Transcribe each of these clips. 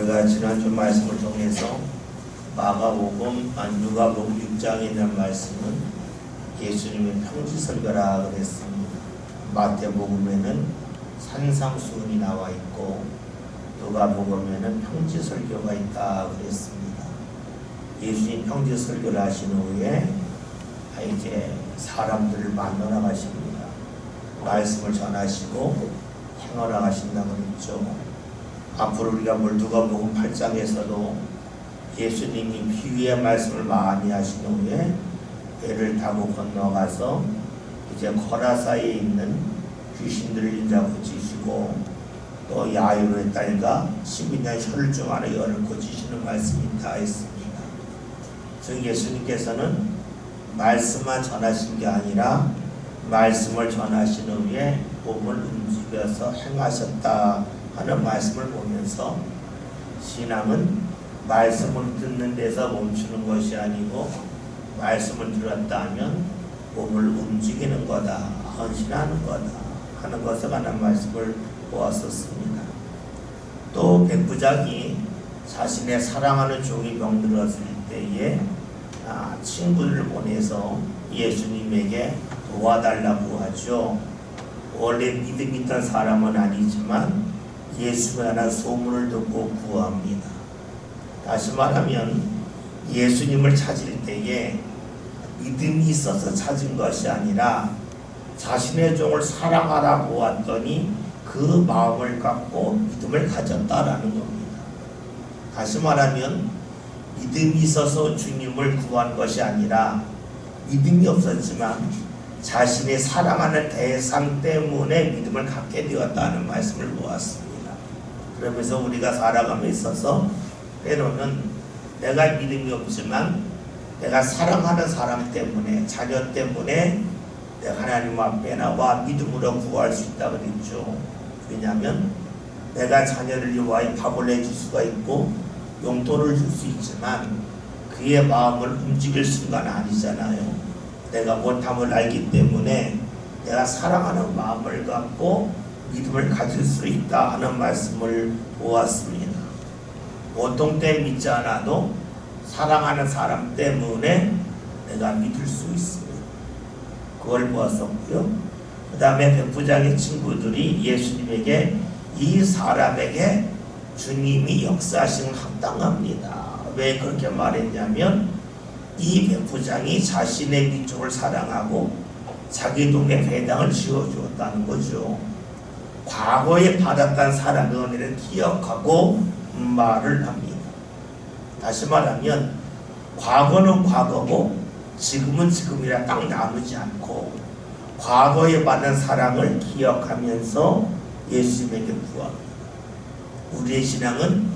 우리가 지난주 말씀을 통해서 마가복음, 누가복음 6장에 있는 말씀은 예수님의 평지설교라 그랬습니다. 마태복음에는 산상수훈이 나와 있고 누가복음에는 평지설교가 있다 그랬습니다. 예수님 평지설교를 하신 후에 이제 사람들을 만나러 가십니다. 말씀을 전하시고 행하러 가신다고 그랬죠. 앞으로 우리가 누가복음 8장에서도 예수님이 비유의 말씀을 많이 하신 후에 배를 타고 건너가서 이제 거라사에 있는 귀신들을 인자 고치시고 또 야이로의 딸과 12년 혈중 안에 열을 고치시는 말씀이 다 있습니다. 즉 예수님께서는 말씀만 전하신 게 아니라 말씀을 전하신 후에 몸을 움직여서 행하셨다 하는 말씀을 보면서 신앙은 말씀을 듣는 데서 멈추는 것이 아니고 말씀을 들었다 하면 몸을 움직이는 거다, 헌신하는 거다 하는 것에 관한 말씀을 보았었습니다. 또 백부장이 자신의 사랑하는 종이 병들었을 때에 친구를 보내서 예수님에게 도와달라고 하죠. 원래 믿음 있던 사람은 아니지만 예수에 관한 소문을 듣고 구합니다. 다시 말하면 예수님을 찾을 때에 믿음이 있어서 찾은 것이 아니라 자신의 종을 사랑하라 보았더니 그 마음을 갖고 믿음을 가졌다라는 겁니다. 다시 말하면 믿음이 있어서 주님을 구한 것이 아니라 믿음이 없었지만 자신의 사랑하는 대상 때문에 믿음을 갖게 되었다는 말씀을 보았습니다. 그러면서 우리가 살아감에 있어서 때로는 내가 믿음이 없지만 내가 사랑하는 사람 때문에, 자녀 때문에 내가 하나님 앞에 나와 믿음으로 구할 수 있다고 그랬죠. 왜냐하면 내가 자녀를 위하여 밥을 내줄 수가 있고 용돈을 줄 수 있지만 그의 마음을 움직일 순간 아니잖아요. 내가 못함을 알기 때문에 내가 사랑하는 마음을 갖고 믿음을 가질 수 있다 하는 말씀을 보았습니다. 보통 때 믿지 않아도 사랑하는 사람 때문에 내가 믿을 수 있습니다. 그걸 보았었고요. 그 다음에 백부장의 친구들이 예수님에게 이 사람에게 주님이 역사하시는 합당합니다. 왜 그렇게 말했냐면 이 백부장이 자신의 민족을 사랑하고 자기 동네 배당을 지어주었다는 거죠. 과거에 받았던 사랑의 은혜를 기억하고 말을 합니다. 다시 말하면 과거는 과거고 지금은 지금이라 딱 나누지 않고 과거에 받은 사랑을 기억하면서 예수님에게 구합니다. 우리의 신앙은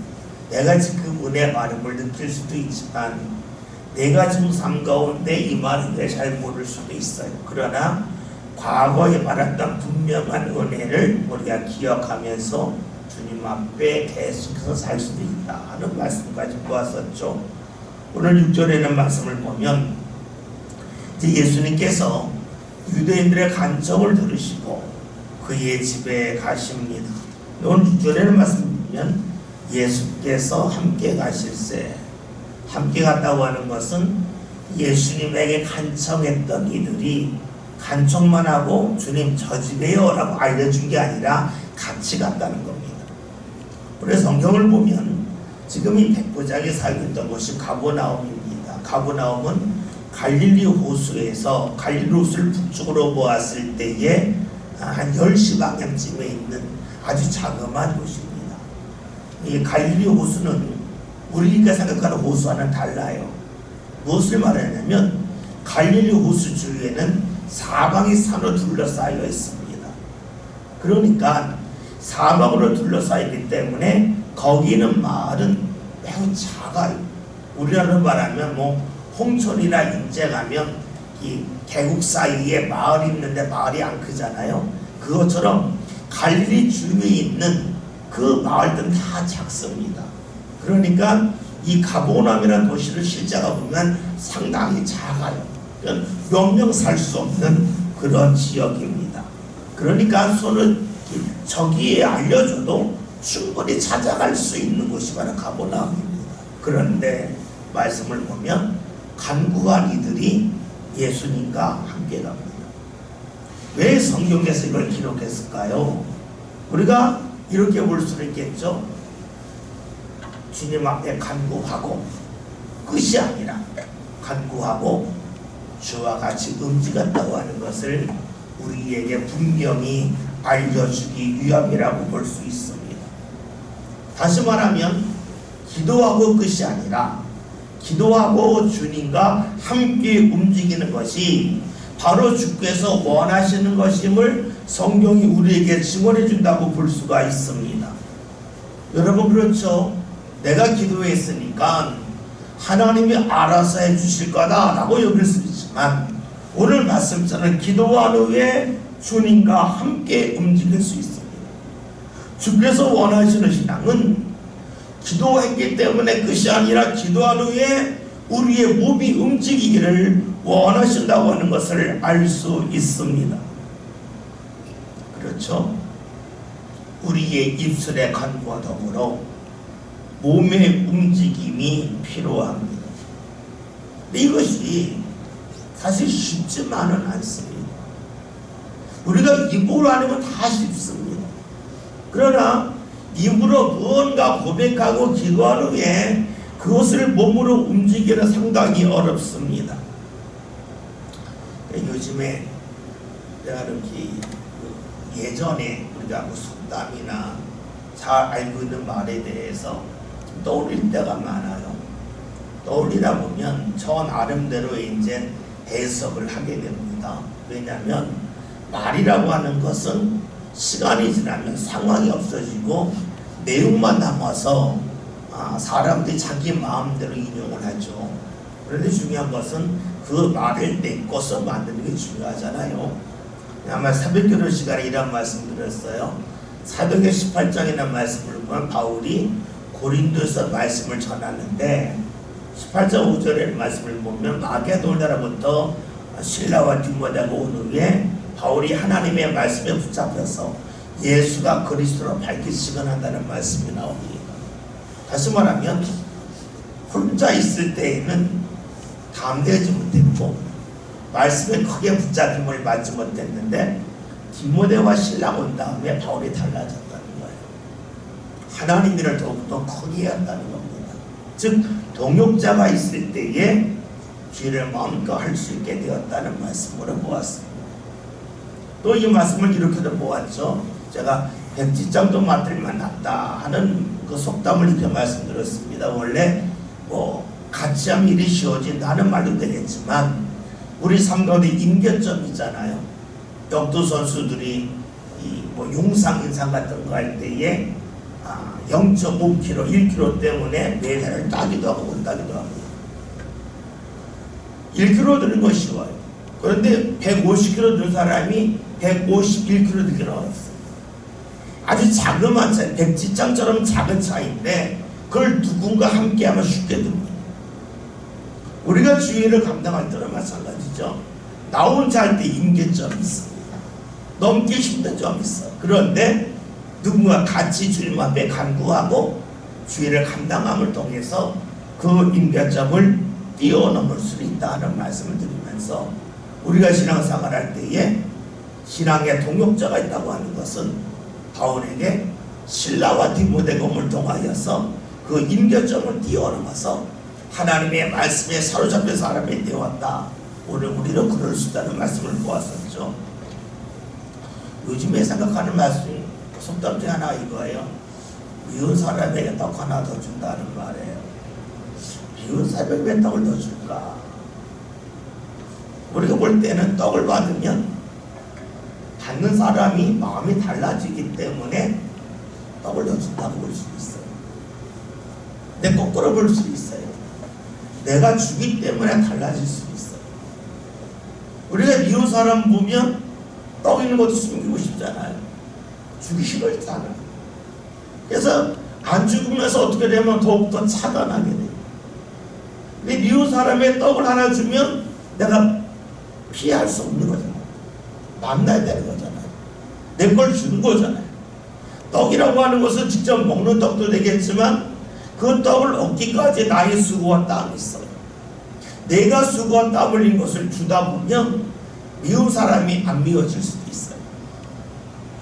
내가 지금 은혜 받음을 느낄 수도 있지만 내가 지금 삶 가운데 이 말을 잘 모를 수도 있어요. 그러나 과거에 받았던 분명한 은혜를 우리가 기억하면서 주님 앞에 계속해서 살 수도 있다 하는 말씀까지 보았었죠. 오늘 6절에는 말씀을 보면 이제 예수님께서 유대인들의 간청을 들으시고 그의 집에 가십니다. 오늘 6절에는 말씀을 보면 예수께서 함께 가실세, 함께 갔다고 하는 것은 예수님에게 간청했던 이들이 간청만 하고 주님 저 집에요 라고 알려준 게 아니라 같이 갔다는 겁니다. 그래서 성경을 보면 지금 이 백부장이 살고 있던 곳이 가버나움입니다. 가버나움은 갈릴리 호수에서 갈릴리 호수를 북쪽으로 보았을 때에 한 10시 방향쯤에 있는 아주 자그마한 곳입니다. 이 갈릴리 호수는 우리가 생각하는 호수와는 달라요. 무엇을 말하냐면 갈릴리 호수 주위에는 사방이 산으로 둘러싸여 있습니다. 그러니까 사방으로 둘러싸이기 때문에 거기는 마을은 매우 작아요. 우리나라로 말하면 홍천이나 인제 가면 이 계곡 사이에 마을이 있는데 마을이 안 크잖아요. 그것처럼 갈릴리 주위에 있는 그 마을들은 다 작습니다. 그러니까 이 가버나움이라는 도시를 실제 가보면 상당히 작아요. 몇 명 살 수 없는 그런 지역입니다. 그러니까 손을 저기에 알려줘도 충분히 찾아갈 수 있는 곳이 바로 가버나움입니다. 그런데 말씀을 보면 간구한 이들이 예수님과 함께 갑니다. 왜 성경에서 이걸 기록했을까요? 우리가 이렇게 볼 수는 있겠죠. 주님 앞에 간구하고 끝이 아니라 간구하고 주와 같이 움직였다고 하는 것을 우리에게 분명히 알려주기 위함이라고 볼 수 있습니다. 다시 말하면 기도하고 끝이 아니라 기도하고 주님과 함께 움직이는 것이 바로 주께서 원하시는 것임을 성경이 우리에게 증언해 준다고 볼 수가 있습니다. 여러분 그렇죠? 내가 기도했으니까 하나님이 알아서 해주실 거다라고 여길 수 있지만 오늘 말씀처럼 기도한 후에 주님과 함께 움직일 수 있습니다. 주께서 원하시는 신앙은 기도했기 때문에 끝이 아니라 기도한 후에 우리의 몸이 움직이기를 원하신다고 하는 것을 알 수 있습니다. 그렇죠? 우리의 입술의 간구와 더불어 몸의 움직임이 필요합니다. 이것이 사실 쉽지만은 않습니다. 우리가 입으로 하는 건 다 쉽습니다. 그러나 입으로 무언가 고백하고 기도한 후에 그것을 몸으로 움직이기는 상당히 어렵습니다. 요즘에 내가 이렇게 예전에 우리가 속담이나 잘 알고 있는 말에 대해서 떠올릴 때가 많아요. 떠올리다 보면 저 나름대로 이제 해석을 하게 됩니다. 왜냐하면 말이라고 하는 것은 시간이 지나면 상황이 없어지고 내용만 남아서 사람들이 자기 마음대로 인용을 하죠. 그런데 중요한 것은 그 말을 내꺼서 만드는 게 중요하잖아요. 아마 새벽기도 시간에 이런 말씀 드렸어요. 사도행 18장이라는 말씀을 보면 바울이 고린도에서 말씀을 전하는데 18장 5절의 말씀을 보면 마게도냐 나라부터 실라와 디모데가 온 후에 바울이 하나님의 말씀에 붙잡혀서 예수가 그리스도로 밝히 시건한다는 말씀이 나옵니다. 다시 말하면 혼자 있을 때에는 담대하지 못했고 말씀에 크게 붙잡힘을 받지 못했는데 디모데와 신라가 온 다음에 바울이 달라졌다는 거예요. 하나님 일을 더욱더 크게 한다는 겁니다. 즉 동역자가 있을 때에 주의를 마음껏 할 수 있게 되었다는 말씀으로 보았습니다. 또 이 말씀을 이렇게도 보았죠. 제가 백지장도 맡을만 낫다 하는 그 속담을 이렇게 말씀드렸습니다. 원래 같이 하면 일이 쉬워진다 하는 말도 되겠지만 우리 삶 가운데 임계점이 있잖아요. 역도 선수들이 용상 인상 같은 거 할 때에 0.5km, 1km 때문에 메달을 따기도 하고 못 따기도 합니다. 1km 드는 건 쉬워요. 그런데 150km 든 사람이 151km 들기는 어렵습니다. 아주 자그마한 차이, 백지장처럼 작은 차이인데 그걸 누군가 함께하면 쉽게 듭니다. 우리가 주의를 감당할 때는 마찬가지죠. 나 혼자 할 때 임계점이 있습니다. 넘기 힘든 점이 있어. 그런데 누군가 같이 주님 앞에 간구하고 주의를 감당함을 통해서 그 임계점을 뛰어넘을 수 있다는 말씀을 드리면서 우리가 신앙생활 할 때에 신앙의 동역자가 있다고 하는 것은 바울에게 실라와 디모데금을 통하여서 그 임계점을 뛰어넘어서 하나님의 말씀에 사로잡힌 사람이 되었다. 오늘 우리는 그럴 수 있다는 말씀을 보았었죠. 요즘에 생각하는 말씀 속담 중에 하나 이거예요. 미운 사람에게 떡 하나 더 준다는 말이에요. 미운 사람에게 왜 떡을 더 줄까? 우리가 볼 때는 떡을 받으면 받는 사람이 마음이 달라지기 때문에 떡을 더 준다고 볼 수 있어요. 근데 거꾸로 볼 수 있어요. 내가 주기 때문에 달라질 수 있어요. 우리가 미운 사람 보면 떡 있는 것도 숨기고 싶잖아요. 주기 싫어했잖아요. 그래서 안 죽으면서 어떻게 되면 더욱더 차단하게 돼요. 근데 미운 사람의 떡을 하나 주면 내가 피할 수 없는 거잖아요. 만나야 되는 거잖아요. 내 걸 주는 거잖아요. 떡이라고 하는 것은 직접 먹는 떡도 되겠지만 그 떡을 얻기까지 나의 수고와 땀이 있어요. 내가 수고와 땀 흘린 것을 주다 보면 미운 사람이 안 미워질 수도 있어요.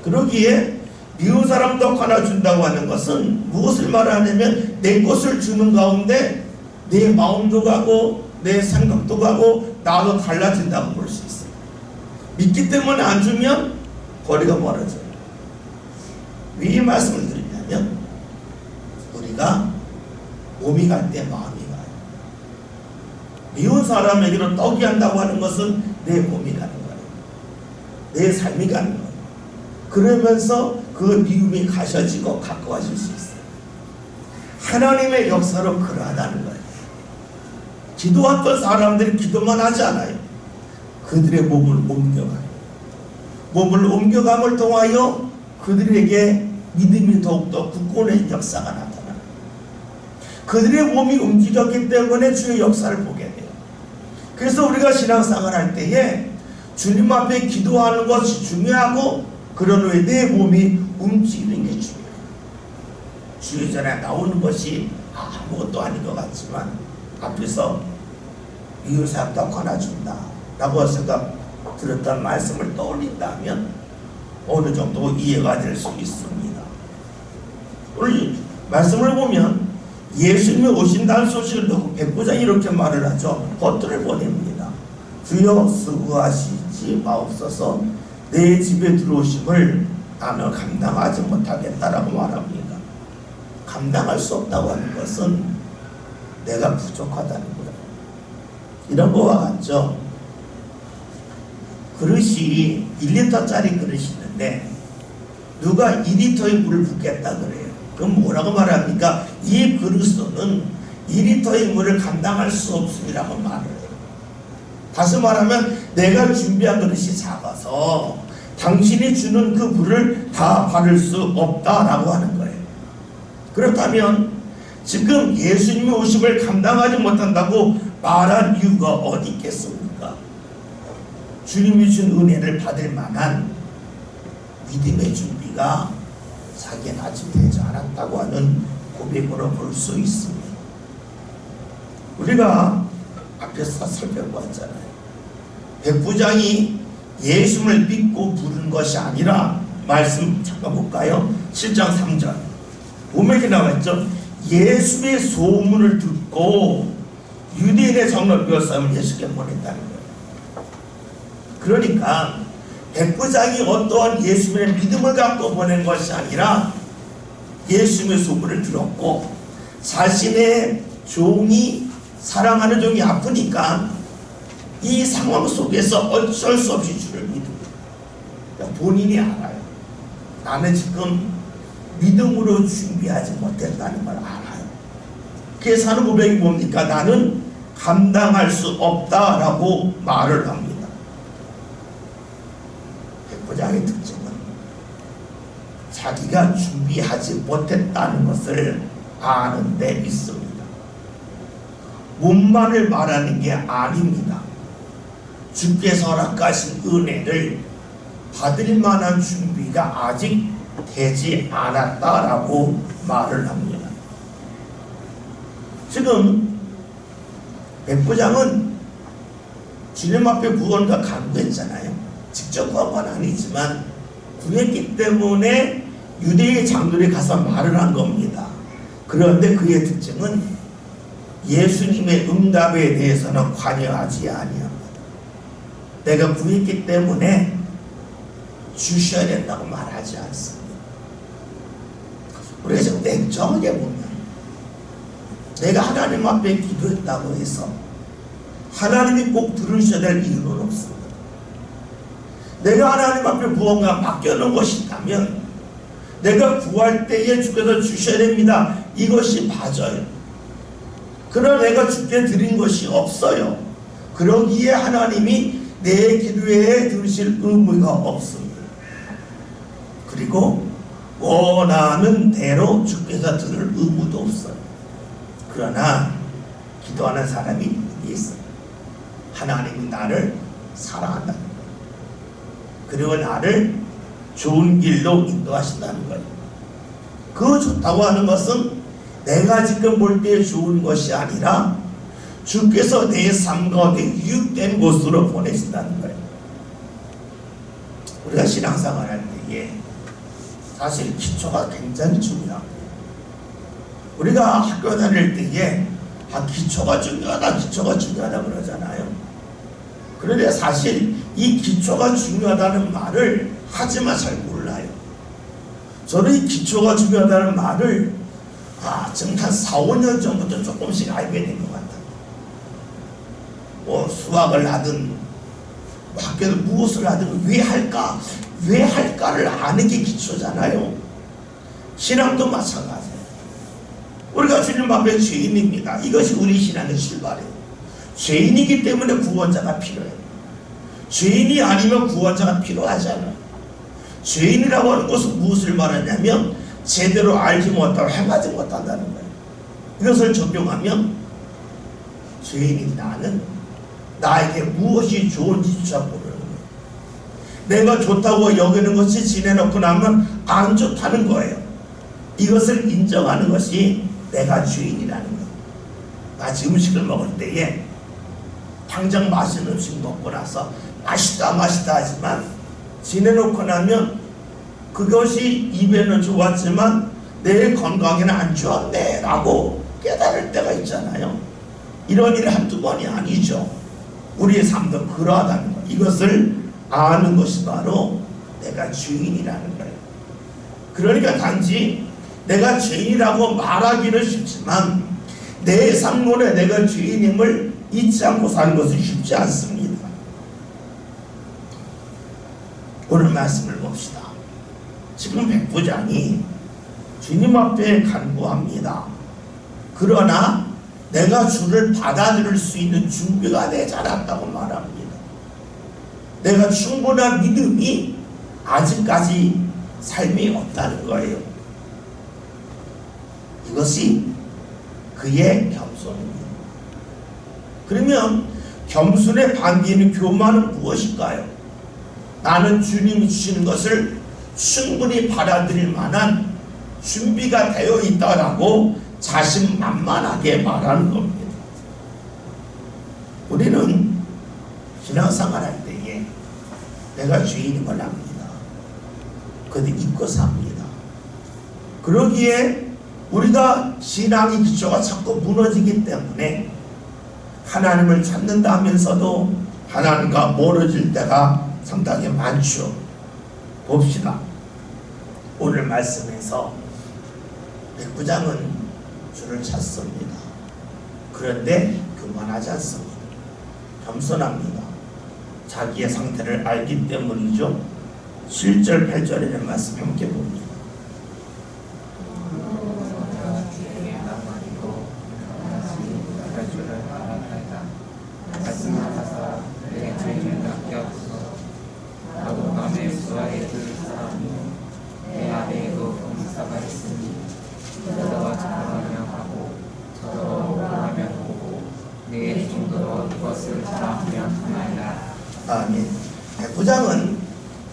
그러기에 미운 사람 떡 하나 준다고 하는 것은 무엇을 말하냐면 내 것을 주는 가운데 내 마음도 가고 내 생각도 가고 나도 달라진다고 볼 수 있어요. 믿기 때문에 안 주면 거리가 멀어져요. 왜 이 말씀을 드리냐면 우리가 몸이 갈 때 마음이 가요. 미운 사람에게로 떡이 한다고 하는 것은 내 몸이 가는 거예요. 내 삶이 가는 거예요. 그러면서 그 미움이 가셔지고 가까워질 수 있어요. 하나님의 역사로 그러하다는 거예요. 기도했던 사람들이 기도만 하지 않아요. 그들의 몸을 옮겨가요. 몸을 옮겨감을 통하여 그들에게 믿음이 더욱더 굳건한 역사가 나타나요. 그들의 몸이 움직였기 때문에 주의 역사를 보게 돼요. 그래서 우리가 신앙생활 할 때에 주님 앞에 기도하는 것이 중요하고 그런 후에 내 몸이 움직이는 게 중요해요. 주의 전에 나오는 것이 아무것도 아닌 것 같지만 앞에서 미운 사람 떡 하나 준다 라고 생각 들었던 말씀을 떠올린다면 어느 정도 이해가 될 수 있습니다. 오늘 말씀을 보면 예수님이 오신다는 소식을 듣고 백부장이 이렇게 말을 하죠. 벗들을 보냅니다. 주여 수고하시지 마옵소서. 내 집에 들어오심을 나는 감당하지 못하겠다라고 말합니다. 감당할 수 없다고 하는 것은 내가 부족하다는 거예요. 이런 거와 같죠. 그릇이 1리터짜리 그릇이 있는데 누가 2리터의 물을 붓겠다 그래요. 그럼 뭐라고 말합니까? 이 그릇은 2리터의 물을 감당할 수 없음이라고 말을 해요. 다시 말하면 내가 준비한 그릇이 작아서 당신이 주는 그 물을 다 받을 수 없다라고 하는 거예요. 그렇다면 지금 예수님의 오심을 감당하지 못한다고 말한 이유가 어디 있겠습니까? 주님이 준 은혜를 받을 만한 믿음의 준비가 자기는 아직 되지 않았다고 하는 고백으로 볼 수 있습니다. 우리가 앞에서 살펴봤잖아요. 백부장이 예수님을 믿고 부른 것이 아니라 말씀 잠깐 볼까요? 7장 3절 보면 이렇게 나와있죠. 예수의 소문을 듣고 유대인의 장로 몇 사람을 예수께 보냈다는 거예요. 그러니까 백부장이 어떠한 예수님의 믿음을 갖고 보낸 것이 아니라 예수님의 소문을 들었고 자신의 종이 사랑하는 종이 아프니까 이 상황 속에서 어쩔 수 없이 주를 믿습니다. 그러니까 본인이 알아요. 나는 지금 믿음으로 준비하지 못했다는 걸 알아요. 그래서 하는 고백이 뭡니까? 나는 감당할 수 없다라고 말을 합니다. 백부장의 특징은 자기가 준비하지 못했다는 것을 아는 데 있습니다. 몸만을 말하는 게 아닙니다. 주께서 허락하신 은혜를 받을 만한 준비가 아직 되지 않았다라고 말을 합니다. 지금 백부장은 주님 앞에 구원과 간구했잖아요. 직접 구한 건 아니지만 구했기 때문에 유대의 장로들이 가서 말을 한 겁니다. 그런데 그의 특징은 예수님의 응답에 대해서는 관여하지 아니합니다. 내가 구했기 때문에 주셔야 된다고 말하지 않습니다. 우리가 좀 냉정하게 보면 내가 하나님 앞에 기도했다고 해서 하나님이 꼭 들으셔야 될 이유는 없습니다. 내가 하나님 앞에 무언가 맡겨놓은 것이 있다면 내가 구할 때에 주께서 주셔야 됩니다. 이것이 맞아요. 그러나 내가 주께 드린 것이 없어요. 그러기에 하나님이 내 기도에 들으실 의무가 없습니다. 그리고 원하는 대로 주께서 들을 의무도 없어요. 그러나 기도하는 사람이 있어요. 하나님이 나를 사랑한다는 거예요. 그리고 나를 좋은 길로 인도하신다는 거예요. 그 좋다고 하는 것은 내가 지금 볼 때 좋은 것이 아니라 주께서 내 삶 가운데 유익된 곳으로 보내신다는 거예요. 우리가 신앙생활 할 때에 사실 기초가 굉장히 중요합니다. 우리가 학교 다닐 때에 기초가 중요하다, 기초가 중요하다 그러잖아요. 그런데 사실 이 기초가 중요하다는 말을 하지만 잘 몰라요. 저는 이 기초가 중요하다는 말을 지금 한 4, 5년 전부터 조금씩 알게 된 것 같아요. 뭐 수학을 하든 학교에서 무엇을 하든 왜 할까? 왜 할까를 아는 게 기초잖아요. 신앙도 마찬가지예요. 우리가 주님 앞에 죄인입니다. 이것이 우리 신앙의 출발이에요. 죄인이기 때문에 구원자가 필요해요. 죄인이 아니면 구원자가 필요하지 않아요. 죄인이라고 하는 것은 무엇을 말하냐면 제대로 알지 못하고 행하지 못한다는 거예요. 이것을 적용하면 죄인인 나는 나에게 무엇이 좋은지조차 모르는 거예요. 내가 좋다고 여기는 것이 지내놓고 나면 안 좋다는 거예요. 이것을 인정하는 것이 내가 죄인이라는 거예요. 마치 음식을 먹을 때에 당장 맛있는 음식 먹고 나서 맛있다 하지만 지내놓고 나면 그것이 입에는 좋았지만 내 건강에는 안 좋았네 라고 깨달을 때가 있잖아요. 이런 일이 한두 번이 아니죠. 우리의 삶도 그러하다는 것, 이것을 아는 것이 바로 내가 죄인이라는 거예요. 그러니까 단지 내가 죄인이라고 말하기는 쉽지만 내 삶론에 내가 죄인임을 잊지 않고 사는 것은 쉽지 않습니다. 오늘 말씀을 봅시다. 지금 백부장이 주님 앞에 간구합니다. 그러나 내가 주를 받아들일 수 있는 준비가 되지 않았다고 말합니다. 내가 충분한 믿음이 아직까지 삶이 없다는 거예요. 이것이 그의 겸손입니다. 그러면 겸손의 반대는 교만은 무엇일까요? 나는 주님이 주시는 것을 충분히 받아들일 만한 준비가 되어 있다라고 자신만만하게 말하는 겁니다. 우리는 신앙생활 할 때에 내가 죄인임을 압니다. 그런데 잊고 삽니다. 그러기에 우리가 신앙의 기초가 자꾸 무너지기 때문에 하나님을 찾는다 하면서도 하나님과 멀어질 때가 상당히 많죠. 봅시다. 오늘 말씀에서 백부장은 주를 찾습니다. 그런데 교만하지 않습니다. 겸손합니다. 자기의 상태를 알기 때문이죠. 7절 8절에 대한 말씀 함께 봅니다. 아멘. 백부장은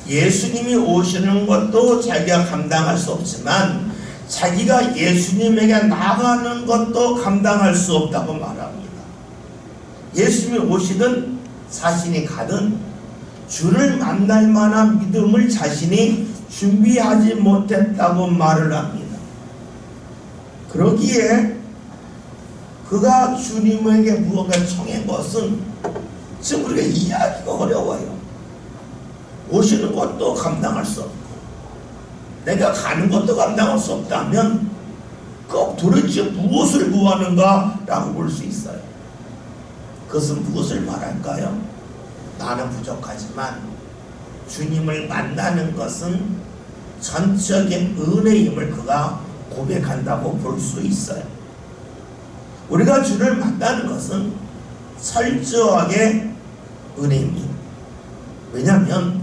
예수님이 오시는 것도 자기가 감당할 수 없지만 자기가 예수님에게 나가는 것도 감당할 수 없다고 말합니다. 예수님이 오시든 자신이 가든 주를 만날 만한 믿음을 자신이 준비하지 못했다고 말을 합니다. 그러기에 그가 주님에게 무언가 청한 것은 지금 우리가 이해하기가 어려워요. 오시는 것도 감당할 수 없고 내가 가는 것도 감당할 수 없다면 그 도대체 무엇을 구하는가 라고 볼 수 있어요. 그것은 무엇을 말할까요? 나는 부족하지만 주님을 만나는 것은 전적인 은혜임을 그가 고백한다고 볼 수 있어요. 우리가 주를 만나는 것은 철저하게 은혜입니다. 왜냐하면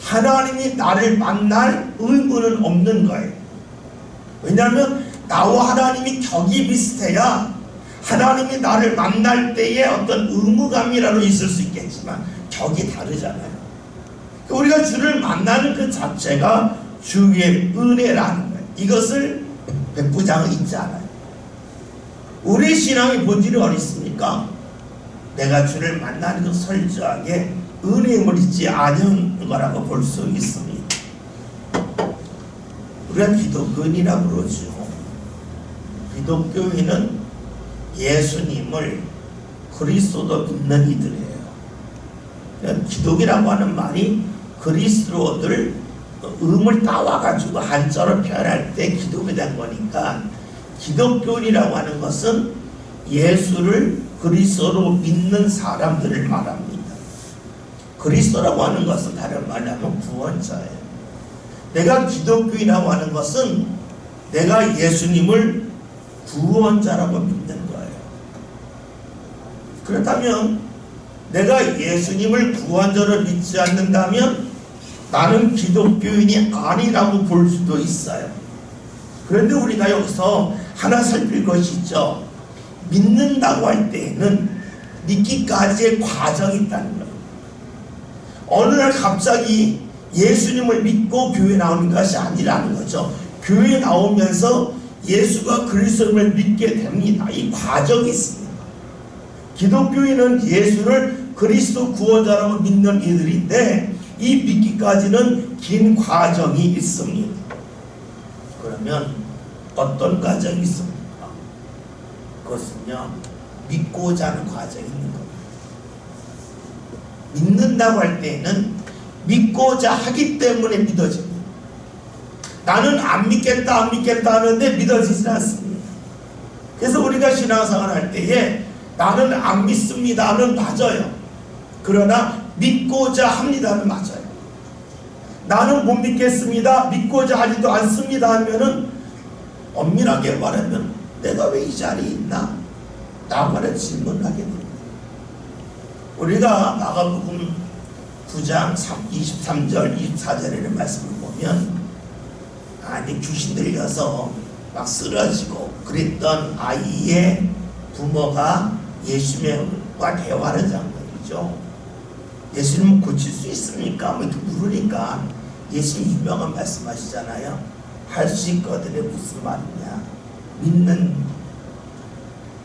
하나님이 나를 만날 의무는 없는 거예요. 왜냐하면 나와 하나님이 격이 비슷해야 하나님이 나를 만날 때에 어떤 의무감이라도 있을 수 있겠지만 격이 다르잖아요. 우리가 주를 만나는 그 자체가 주의 은혜라는 거예요. 이것을 백부장은 있지 않아요. 우리 신앙의 본질이 어디 있습니까? 내가 주를 만나는 것 설저하게 은혜임을 잊지 않은 거라고 볼 수 있습니다. 우리가 기독교인이라고 그러죠. 기독교인은 예수님을 그리스도로 믿는 이들이에요. 그러니까 기독이라고 하는 말이 그리스도를 음을 따와가지고 한자로 표현할 때 기독이 된 거니까, 기독교인이라고 하는 것은 예수를 그리스도로 믿는 사람들을 말합니다. 그리스도라고 하는 것은 다른 말로 하면 구원자예요. 내가 기독교인이라고 하는 것은 내가 예수님을 구원자라고 믿는 거예요. 그렇다면 내가 예수님을 구원자로 믿지 않는다면 나는 기독교인이 아니라고 볼 수도 있어요. 그런데 우리가 여기서 하나 살필 것이 있죠. 믿는다고 할 때에는 믿기까지의 과정이 있다는 거예요. 어느 날 갑자기 예수님을 믿고 교회에 나오는 것이 아니라는 거죠. 교회에 나오면서 예수가 그리스도를 믿게 됩니다. 이 과정이 있습니다. 기독교인은 예수를 그리스도 구원자라고 믿는 이들인데 이 믿기까지는 긴 과정이 있습니다. 그러면 어떤 과정이 있습니까? 그것은요, 믿고자 하는 과정이 있는 겁니다. 믿는다고 할 때는 믿고자 하기 때문에 믿어집니다. 나는 안 믿겠다 하는데 믿어지지 않습니다. 그래서 우리가 신앙생활 할 때에 나는 안 믿습니다는 맞아요. 그러나 믿고자 합니다는 맞아요. 나는 못 믿겠습니다, 믿고자 하지도 않습니다 하면은 엄밀하게 말하면 내가 왜 이 자리에 있나? 나만의 질문을 하게 됩니다. 우리가 마가복음 9장 23절 24절의 말씀을 보면, 아니 귀신 들려서 막 쓰러지고 그랬던 아이의 부모가 예수님과 대화하는 장면이죠. 예수님은 고칠 수 있습니까? 뭐 이렇게 물으니까 예수님 유명한 말씀하시잖아요. 할 수 있거든요. 무슨 말이냐?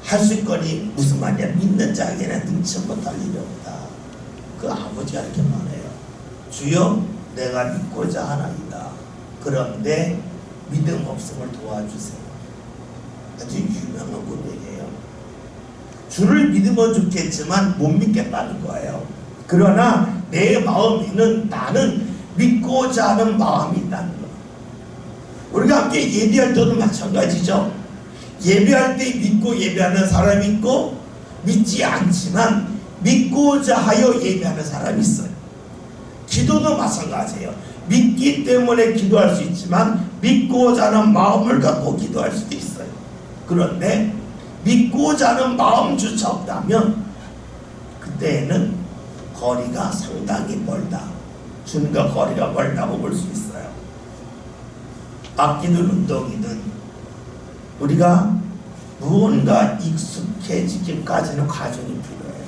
할 수 있거니 무슨 말이냐? 믿는 자에게는 능치 못할 일이 없다. 그 아버지가 이렇게 말해요. 주여, 내가 믿고자 하나이다. 그런데 믿음 없음을 도와주세요. 아주 유명한 고백이에요. 주를 믿으면 좋겠지만 못 믿겠다는 거예요. 그러나 내 마음에는 나는 믿고자 하는 마음이 있다는 거예요. 우리가 함께 예배할 때도 마찬가지죠. 예배할 때 믿고 예배하는 사람이 있고, 믿지 않지만 믿고자 하여 예배하는 사람이 있어요. 기도도 마찬가지예요. 믿기 때문에 기도할 수 있지만 믿고자 하는 마음을 갖고 기도할 수도 있어요. 그런데 믿고자 하는 마음조차 없다면 그때에는 거리가 상당히 멀다. 주님과 거리가 멀다고 볼 수 있어요. 악기든 운동이든 우리가 무언가 익숙해지기까지는 과정이 필요해요.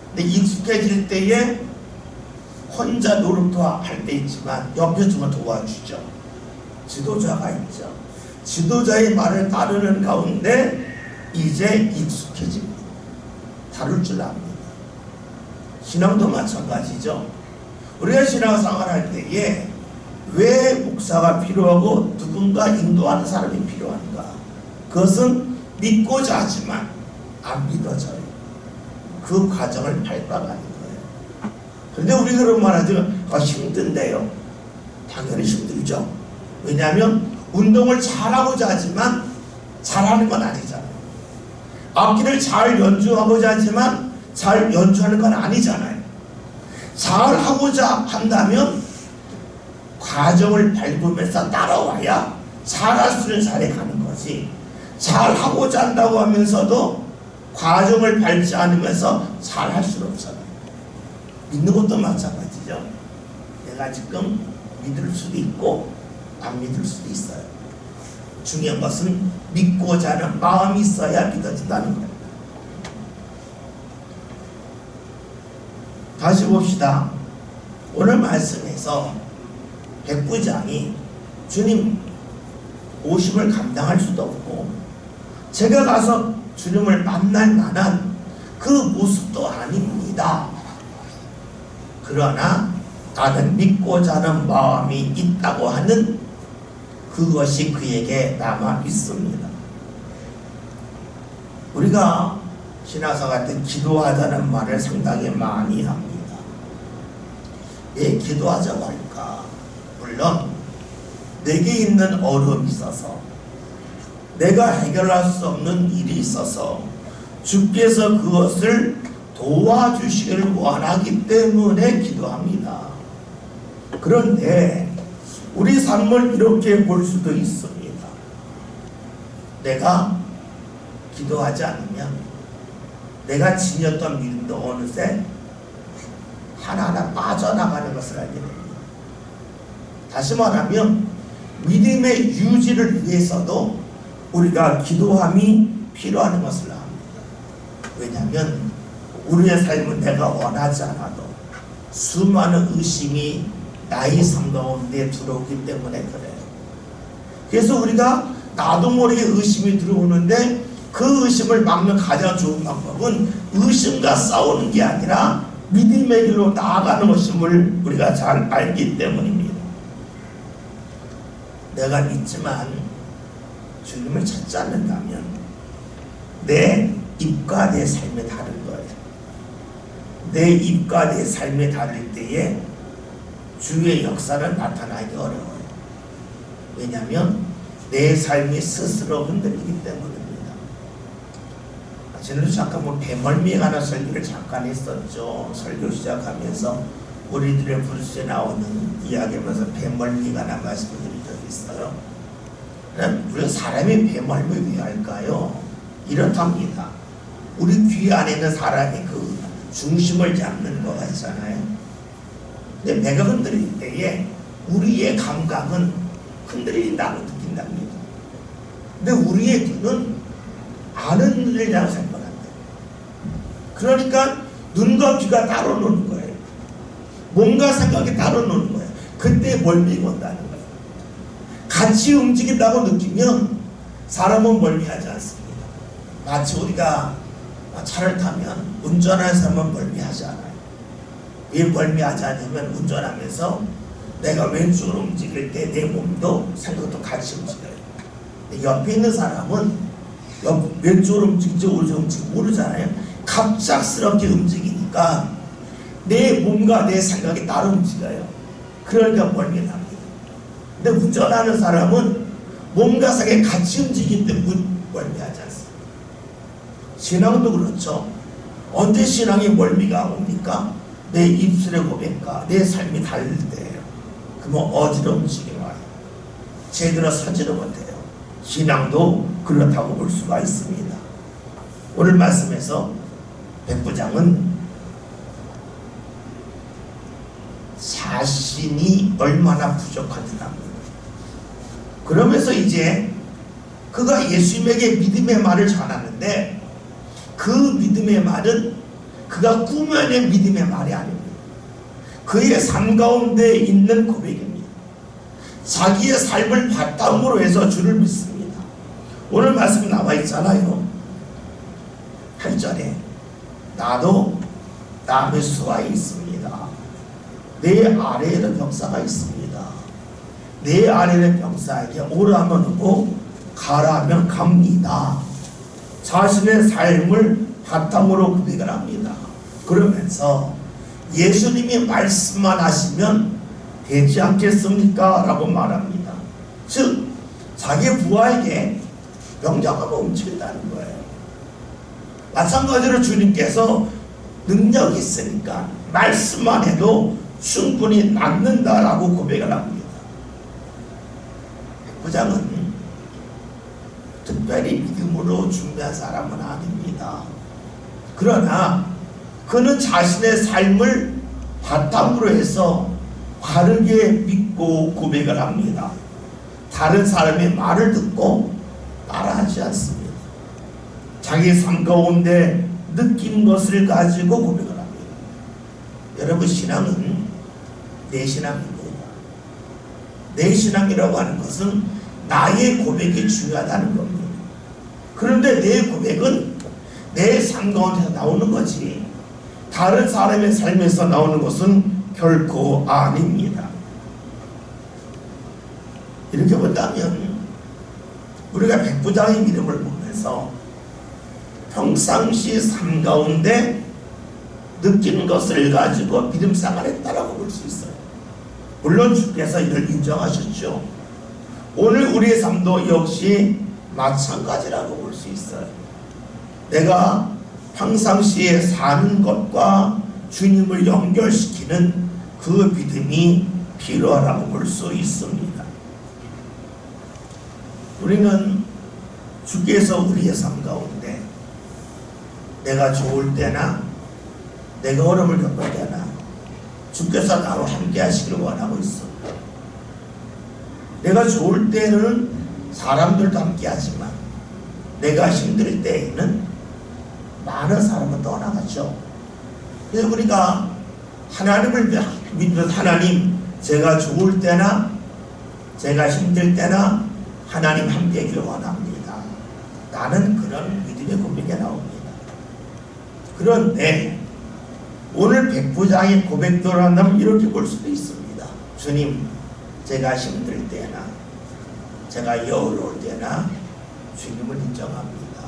근데 익숙해질 때에 혼자 노력할 때 있지만 옆에 누가 도와주죠. 지도자가 있죠. 지도자의 말을 따르는 가운데 이제 익숙해집니다. 다룰 줄 압니다. 신앙도 마찬가지죠. 우리가 신앙생활 할 때에 왜 목사가 필요하고 누군가 인도하는 사람이 필요한가? 그것은 믿고자 하지만 안 믿어져요. 그 과정을 밟아가는 거예요. 그런데 우리 그런 말 하죠. 힘든데요. 당연히 힘들죠. 왜냐하면 운동을 잘하고자 하지만 잘하는 건 아니잖아요. 악기를 잘 연주하고자 하지만 잘 연주하는 건 아니잖아요. 잘하고자 한다면 과정을 밟으면서 따라와야 잘할 수 있는 자리에 가는 거지. 잘하고자 한다고 하면서도 과정을 밟지 않으면서 잘할 수는 없잖아요. 믿는 것도 마찬가지죠. 내가 지금 믿을 수도 있고 안 믿을 수도 있어요. 중요한 것은 믿고자 하는 마음이 있어야 믿어진다는 거예요. 다시 봅시다. 오늘 말씀에서 백부장이 주님 고심을 감당할 수도 없고 제가 가서 주님을 만날 만한 그 모습도 아닙니다. 그러나 나는 믿고자 하는 마음이 있다고 하는 그것이 그에게 남아 있습니다. 우리가 신앙생활 때 기도하자는 말을 상당히 많이 합니다. 왜 기도하자고 할까? 물론 내게 있는 어려움이 있어서 내가 해결할 수 없는 일이 있어서 주께서 그것을 도와주시기를 원하기 때문에 기도합니다. 그런데 우리 삶을 이렇게 볼 수도 있습니다. 내가 기도하지 않으면 내가 지녔던 믿음도 어느새 하나하나 빠져나가는 것을 알게 됩니다. 다시 말하면 믿음의 유지를 위해서도 우리가 기도함이 필요한 것을 압니다. 왜냐하면 우리의 삶은 내가 원하지 않아도 수많은 의심이 나의 삶 가운데 들어오기 때문에 그래요. 그래서 우리가 나도 모르게 의심이 들어오는데 그 의심을 막는 가장 좋은 방법은 의심과 싸우는 게 아니라 믿음의 길로 나아가는 것임을 우리가 잘 알기 때문입니다. 내가 믿지만 주님을 찾지 않는다면 내 입과 내 삶이 다른 거예요. 내 입과 내 삶이 다를 때에 주의 역사는 나타나기 어려워요. 왜냐하면 내 삶이 스스로 흔들리기 때문입니다. 지난주 잠깐 배멀미에 관한 설교를 잠깐 했었죠. 설교 시작하면서 우리들의 불수에 나오는 이야기하면서 배멀미에 관한 말씀을 드린 적이 있어요. 우리가 사람이 배멀미 왜 할까요? 이렇답니다. 우리 귀 안에 있는 사람이 그 중심을 잡는 것 같잖아요. 근데 배가 흔들릴 때에 우리의 감각은 흔들린다고 느낀답니다. 근데 우리의 귀는 안 흔들리라고 생각한대요. 그러니까 눈과 귀가 따로 노는 거예요. 몸과 생각이 따로 노는 거예요. 그때 멀미가 온다는 거예요. 같이 움직인다고 느끼면 사람은 멀미하지 않습니다. 마치 우리가 차를 타면 운전하는 사람은 멀미하지 않아요. 왜 멀미하지 않냐면 운전하면서 내가 왼쪽으로 움직일 때 내 몸도 생각도 같이 움직여요. 옆에 있는 사람은 왼쪽으로 움직이지 오른쪽으로 움직이지 모르잖아요. 갑작스럽게 움직이니까 내 몸과 내 생각이 따로 움직여요. 그러니까 멀미를 합니다. 근데 운전하는 사람은 몸과 생각이 같이 움직이기 때문에 멀미하지 않습니다. 신앙도 그렇죠. 언제 신앙의 멀미가 옵니까? 내 입술의 고백과 내 삶이 다를 때예요. 그러면 어지러운 움직임이 와요. 제대로 서지를 못해요. 신앙도 그렇다고 볼 수가 있습니다. 오늘 말씀에서 백부장은 자신이 얼마나 부족한지 압니다. 그러면서 이제 그가 예수님에게 믿음의 말을 전하는데 그 믿음의 말은 그가 꾸며낸 믿음의 말이 아닙니다. 그의 삶 가운데 있는 고백입니다. 자기의 삶을 바탕으로 해서 주를 믿습니다. 오늘 말씀에 나와 있잖아요. 8절에 나도 남의 수하에 있습니다. 내 아래에는 병사가 있습니다. 내 아래의 병사에게 오라 하면 오고 가라 하면 갑니다. 자신의 삶을 바탕으로 고백을 합니다. 그러면서 예수님이 말씀만 하시면 되지 않겠습니까? 라고 말합니다. 즉 자기 부하에게 명령하고 움직인다는 거예요. 마찬가지로 주님께서 능력이 있으니까 말씀만 해도 충분히 낫는다라고 고백을 합니다. 백부장은 특별히 믿음으로 준비한 사람은 아닙니다. 그러나 그는 자신의 삶을 바탕으로 해서 바르게 믿고 고백을 합니다. 다른 사람의 말을 듣고 따라하지 않습니다. 자기 삶 가운데 느낀 것을 가지고 고백을 합니다. 여러분, 신앙은 내 신앙입니다. 내 신앙이라고 하는 것은 나의 고백이 중요하다는 겁니다. 그런데 내 고백은 내 삶 가운데서 나오는 거지 다른 사람의 삶에서 나오는 것은 결코 아닙니다. 이렇게 본다면 우리가 백부장의 믿음을 보면서 평상시 삶 가운데 느끼는 것을 가지고 믿음 생활했다라고 볼 수 있어요. 물론 주께서 이를 인정하셨죠. 오늘 우리의 삶도 역시 마찬가지라고 볼 수 있어요. 내가 평상시에 사는 것과 주님을 연결시키는 그 믿음이 필요하다고 볼 수 있습니다. 우리는 주께서 우리의 삶 가운데 내가 좋을 때나 내가 어려움을 겪을 때나 주께서 나와 함께 하시기를 원하고 있습니다. 내가 좋을 때는 사람들도 함께 하지만 내가 힘들 때에는 많은 사람은 떠나가죠. 그래서 우리가 하나님을 믿는 하나님, 제가 좋을 때나 제가 힘들 때나 하나님 함께 하기를 원합니다. 나는 그런 믿음의 고백이 나옵니다. 그런데 오늘 백부장의 고백대로 한다면 이렇게 볼 수도 있습니다. 주님, 제가 힘들 때나 제가 여유로울 때나 주님을 인정합니다.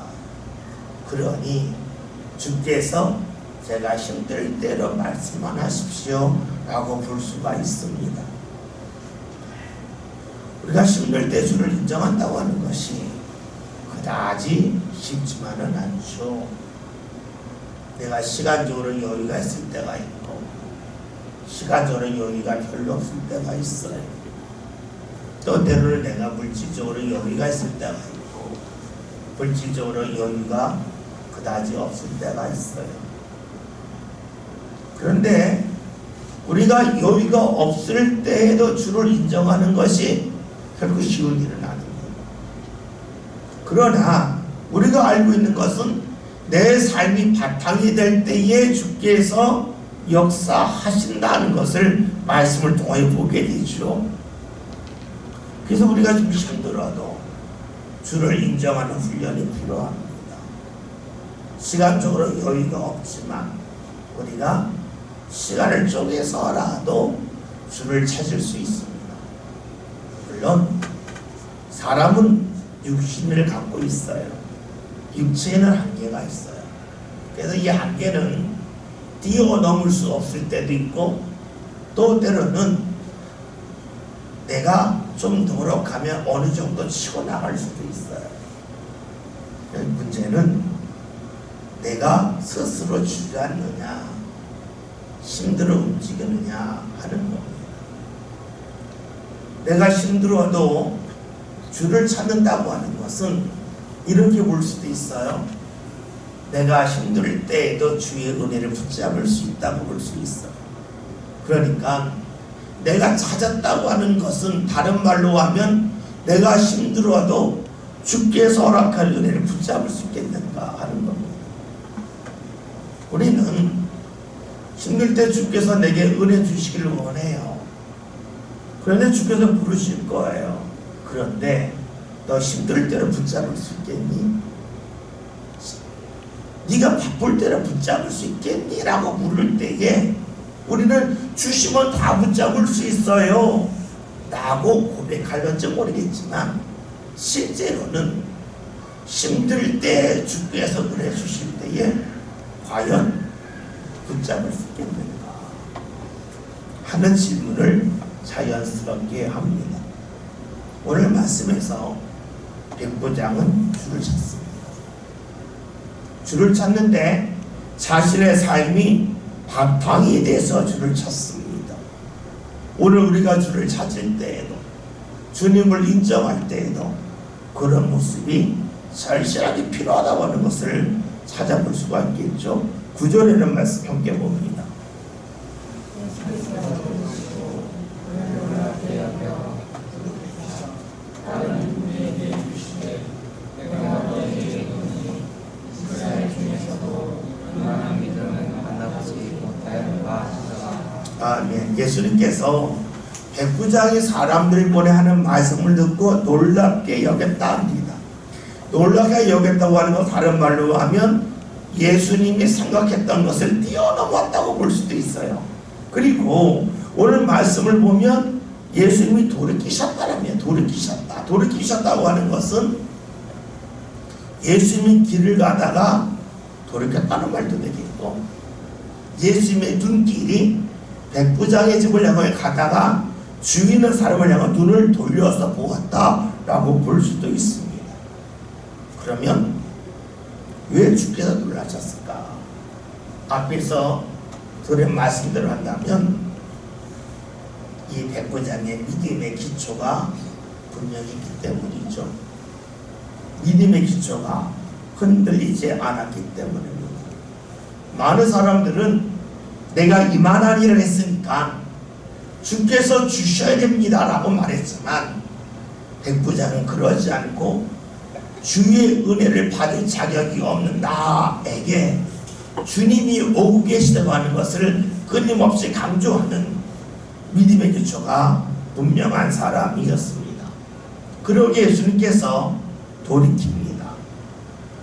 그러니 주께서 제가 힘들 때로 말씀만 하십시오 라고 볼 수가 있습니다. 우리가 힘들 때 주를 인정한다고 하는 것이 그다지 쉽지만은 않죠. 내가 시간적으로 여유가 있을 때가 있고 시간적으로 여유가 별로 없을 때가 있어요. 또 때로는 내가 물질적으로 여유가 있을 때가 있고 물질적으로 여유가 그다지 없을 때가 있어요. 그런데 우리가 여유가 없을 때에도 주를 인정하는 것이 결코 쉬운 일은 아닙니다. 그러나 우리가 알고 있는 것은 내 삶이 바탕이 될 때에 주께서 역사하신다는 것을 말씀을 통해 보게 되죠. 그래서 우리가 좀 힘들어도 주를 인정하는 훈련이 필요합니다. 시간적으로 여유가 없지만 우리가 시간을 쪼개서라도 주를 찾을 수 있습니다. 물론 사람은 육신을 갖고 있어요. 육체에는 한계가 있어요. 그래서 이 한계는 뛰어넘을 수 없을 때도 있고 또 때로는 내가 좀 노력하면 어느 정도 치고 나갈 수도 있어요. 문제는 내가 스스로 주저앉느냐 힘들어 움직이느냐 하는 겁니다. 내가 힘들어도 주를 찾는다고 하는 것은 이렇게 볼 수도 있어요. 내가 힘들 때에도 주의 은혜를 붙잡을 수 있다고 볼 수 있어요. 그러니까 내가 찾았다고 하는 것은 다른 말로 하면 내가 힘들어도 주께서 허락할 은혜를 붙잡을 수 있겠는가 하는 겁니다. 우리는 힘들 때 주께서 내게 은혜 주시기를 원해요. 그런데 주께서 부르실 거예요. 그런데 너 힘들 때를 붙잡을 수 있겠니? 네가 바쁠 때를 붙잡을 수 있겠니? 라고 물을 때에 우리는 주시면 다 붙잡을 수 있어요 라고 고백할런지 모르겠지만 실제로는 힘들 때 주께서 은혜 주실 때에 과연 붙잡을 수 있겠는가 하는 질문을 자연스럽게 합니다. 오늘 말씀에서 백부장은 주를 찾습니다. 주를 찾는데 자신의 삶이 바탕이 돼서 주를 찾습니다. 오늘 우리가 주를 찾을 때에도 주님을 인정할 때에도 그런 모습이 절실하게 필요하다고 하는 것을 찾아볼 수가 있겠죠. 9절에는 말씀 함께 봅니다. 아멘. 예수님께서 백부장이 사람들이 보내 하는 말씀을 듣고 놀랍게 여겼다 합니다. 놀랍게 여겼다고 하는 건 다른 말로 하면 예수님이 생각했던 것을 뛰어넘었다고 볼 수도 있어요. 그리고 오늘 말씀을 보면 예수님이 돌이키셨다라며 돌이키셨다고 하는 것은 예수님이 길을 가다가 돌이켰다는 말도 되겠고, 예수님의 눈길이 백부장의 집을 향해 가다가 주위 있는 사람을 향해 눈을 돌려서 보았다라고 볼 수도 있습니다. 그러면 왜 주께서 놀라셨을까? 앞에서 드린 말씀대로 한다면 이 백부장의 믿음의 기초가 분명히 있기 때문이죠. 믿음의 기초가 흔들리지 않았기 때문입니다. 많은 사람들은 내가 이만한 일을 했으니까 주께서 주셔야 됩니다 라고 말했지만, 백부장은 그러지 않고 주의 은혜를 받을 자격이 없는 나에게 주님이 오고 계시다고 하는 것을 끊임없이 강조하는 믿음의 기초가 분명한 사람이었습니다. 그러기에 예수님께서 돌이킵니다.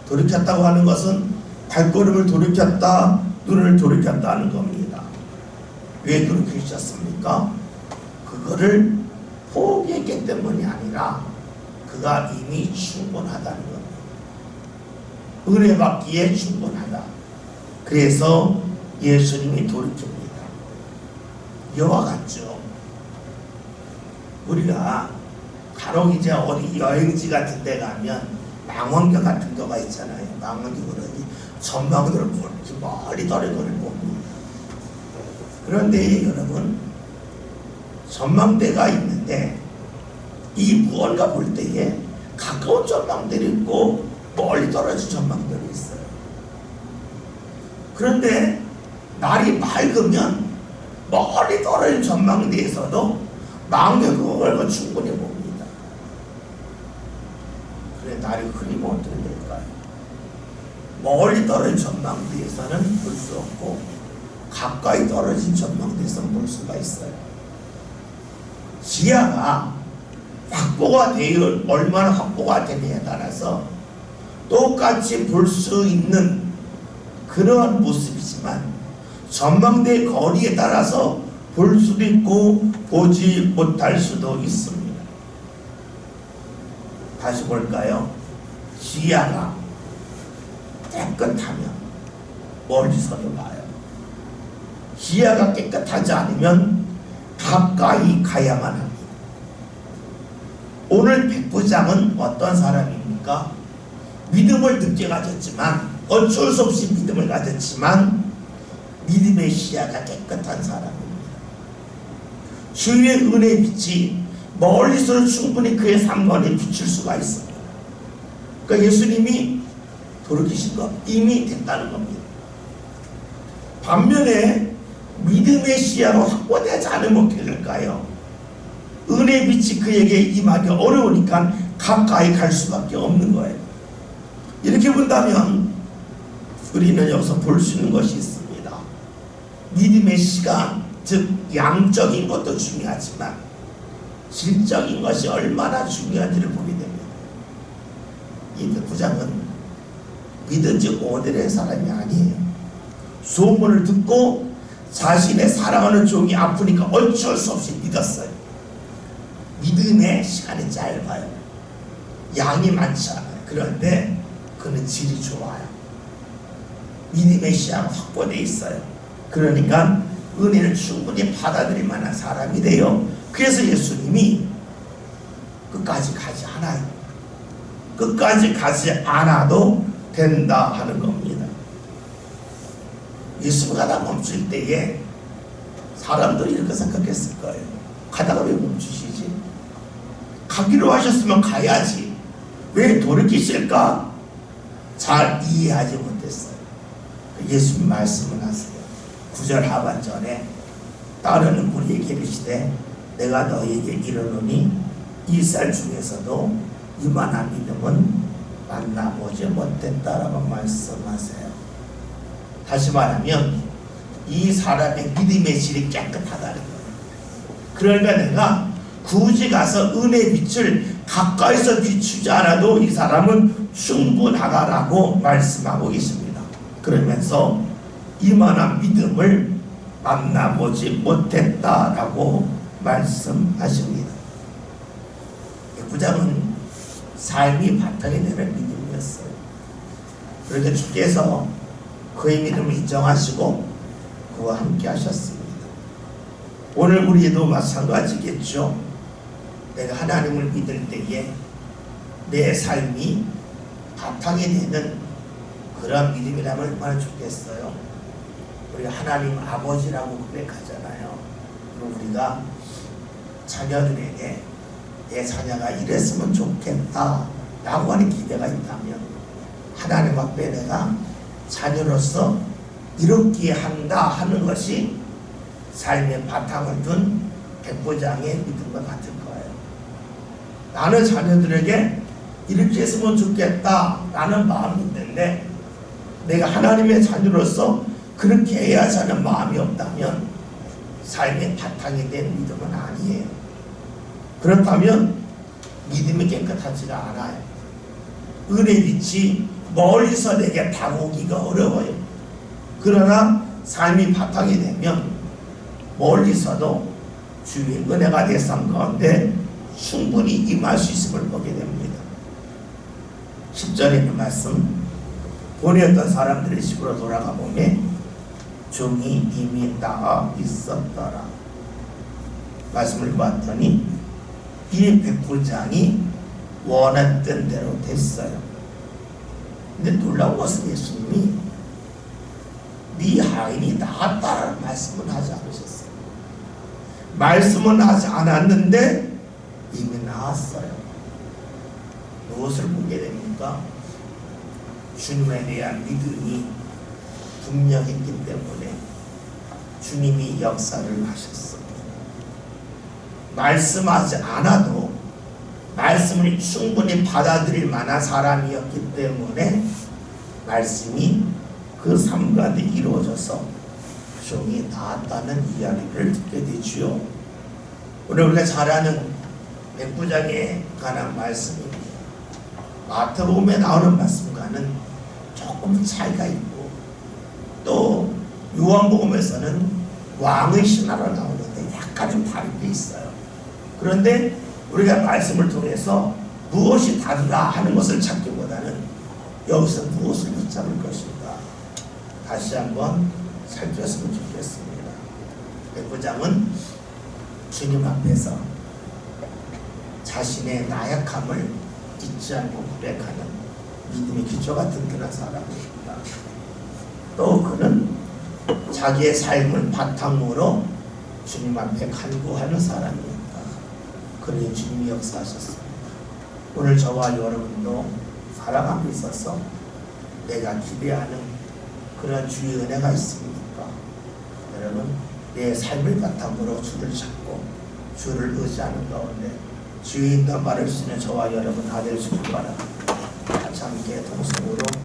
돌이켰다고 하는 것은 발걸음을 돌이켰다, 눈을 돌이켰다 하는 겁니다. 왜 돌이키셨습니까? 그거를 포기했기 때문이 아니라 그가 이미 충분하다는 겁니다. 은혜 받기에 충분하다. 그래서 예수님이 돌이킵니다. 이와 같죠. 우리가 간혹 이제 어디 여행지 같은 데 가면 망원경 같은 거가 있잖아요. 망원경으로 전망으로 이렇게 멀리 떨어져를 봅니다. 그런데 여러분, 전망대가 있는데 이 무언가 볼 때에 가까운 전망대도 있고 멀리 떨어진 전망대도 있어요. 그런데 날이 밝으면 멀리 떨어진 전망대에서도 망원경을 걸고 충분히 봅니다. 그래, 날이 흐리면 어떻게 될까요? 멀리 떨어진 전망대에서는 볼 수 없고 가까이 떨어진 전망대에서는 볼 수가 있어요. 시야가 얼마나 확보가 되느냐에 따라서 똑같이 볼 수 있는 그러한 모습이지만 전망대 거리에 따라서 볼 수도 있고 보지 못할 수도 있습니다. 다시 볼까요? 시야가 깨끗하면 멀리서도 봐요. 시야가 깨끗하지 않으면 가까이 가야만 합니다. 오늘 백부장은 어떤 사람입니까? 믿음을 늦게 가졌지만, 어쩔 수 없이 믿음을 가졌지만 믿음의 시야가 깨끗한 사람입니다. 주의 은혜의 빛이 멀리서도 충분히 그의 삶 안에 비칠 수가 있습니다. 그러니까 예수님이 돌이키신 것 이미 됐다는 겁니다. 반면에 믿음의 시야가 확보되지 않으면 어떻게 될까요? 은혜의 빛이 그에게 임하기 어려우니까 가까이 갈 수밖에 없는 거예요. 이렇게 본다면 우리는 여기서 볼 수 있는 것이 있습니다. 믿음의 시간, 즉 양적인 것도 중요하지만 질적인 것이 얼마나 중요한지를 보게 됩니다. 이 백부장은 믿은 지 오래된 사람이 아니에요. 소문을 듣고 자신의 사랑하는 종이 아프니까 어쩔 수 없이 믿었어요. 믿음의 시간이 짧아요. 양이 많지 않아요. 그런데 그는 질이 좋아요. 믿음의 시야가 확보되어 있어요. 그러니까 은혜를 충분히 받아들일 만한 사람이 돼요. 그래서 예수님이 끝까지 가지 않아요. 끝까지 가지 않아도 된다 하는 겁니다. 예수가 가다 멈출 때에 사람들이 이렇게 생각했을 거예요. 가다가 왜 멈추시지? 가기로 하셨으면 가야지. 왜 돌이키실까? 잘 이해하지 못했어요. 예수님 말씀을 하세요. 9절 하반전에 따르는 우리에게 이르시되 내가 너희에게 이르노니 이스라엘 중에서도 이만한 믿음은 만나보지 못했다라고 말씀하세요. 다시 말하면 이 사람의 믿음의 질이 깨끗하다는 거예요. 그러니까 내가 굳이 가서 은혜의 빛을 가까이서 비추지 않아도 이 사람은 충분하다라고 말씀하고 계십니다. 그러면서 이만한 믿음을 만나보지 못했다라고 말씀하십니다. 백부장은 삶이 바탕이 되는 믿음이었어요. 그런데 주께서 그의 믿음을 인정하시고 그와 함께 하셨습니다. 오늘 우리도 마찬가지겠죠. 내가 하나님을 믿을 때에 내 삶이 바탕이 되는 그런 믿음이라면 얼마나 좋겠어요. 우리가 하나님 아버지라고 고백하잖아요. 그럼 우리가 자녀들에게 내 자녀가 이랬으면 좋겠다 라고 하는 기대가 있다면 하나님 앞에 내가 자녀로서 이렇게 한다 하는 것이 삶의 바탕을 둔 백부장의 믿음과 같을 거예요. 나는 자녀들에게 이렇게 했으면 좋겠다 라는 마음이 있는데 내가 하나님의 자녀로서 그렇게 해야지 하는 마음이 없다면 삶의 바탕이 된 믿음은 아니에요. 그렇다면 믿음이 깨끗하지가 않아요. 은혜 빛이 멀리서 내게 다가오기가 어려워요. 그러나 삶이 바탕이 되면 멀리서도 주의 은혜가 내 삶 가운데 충분히 임할 수 있음을 보게 됩니다. 10절에 있는 말씀, 보냈던 사람들의 집으로 돌아가 보면 종이 이미 나아 있었더라. 말씀을 봤더니 이 백부장이 원했던 대로 됐어요. 근데 놀라운 것은 예수님이 네 하인이 나았다라는 말씀은 하지 않으셨어요. 말씀은 하지 않았는데 이미 나았어요. 무엇을 보게 됩니까? 주님에 대한 믿음이 분명했기 때문에 주님이 역사를 하셨어요. 말씀하지 않아도 말씀을 충분히 받아들일 만한 사람이었기 때문에 말씀이 그 삶 가운데 이루어져서 종이 나았다는 이야기를 듣게 되지요. 오늘 우리가 잘 아는 백부장에 관한 말씀입니다. 마태복음에 나오는 말씀과는 조금 차이가 있고 또 요한복음에서는 왕의 신화로 나오는데 약간 좀 다른 게 있어요. 그런데 우리가 말씀을 통해서 무엇이 다르다 하는 것을 찾기보다는 여기서 무엇을 붙잡을 것인가 다시 한번 살폈으면 좋겠습니다. 백부장은 주님 앞에서 자신의 나약함을 잊지 않고 고백하는 믿음의 기초가 든든한 사람입니다. 또 그는 자기의 삶을 바탕으로 주님 앞에 간구하는 사람입니다. 그러니 주님이 역사하셨습니다. 오늘 저와 여러분도 살아가고 있어서 내가 기대하는 그런 주의 은혜가 있습니까? 여러분, 내 삶을 바탕으로 주를 찾고 주를 의지하는 가운데 주의 인도받을 수 있는 저와 여러분 다 될 수 있길 바랍니다. 같이 함께 동성으로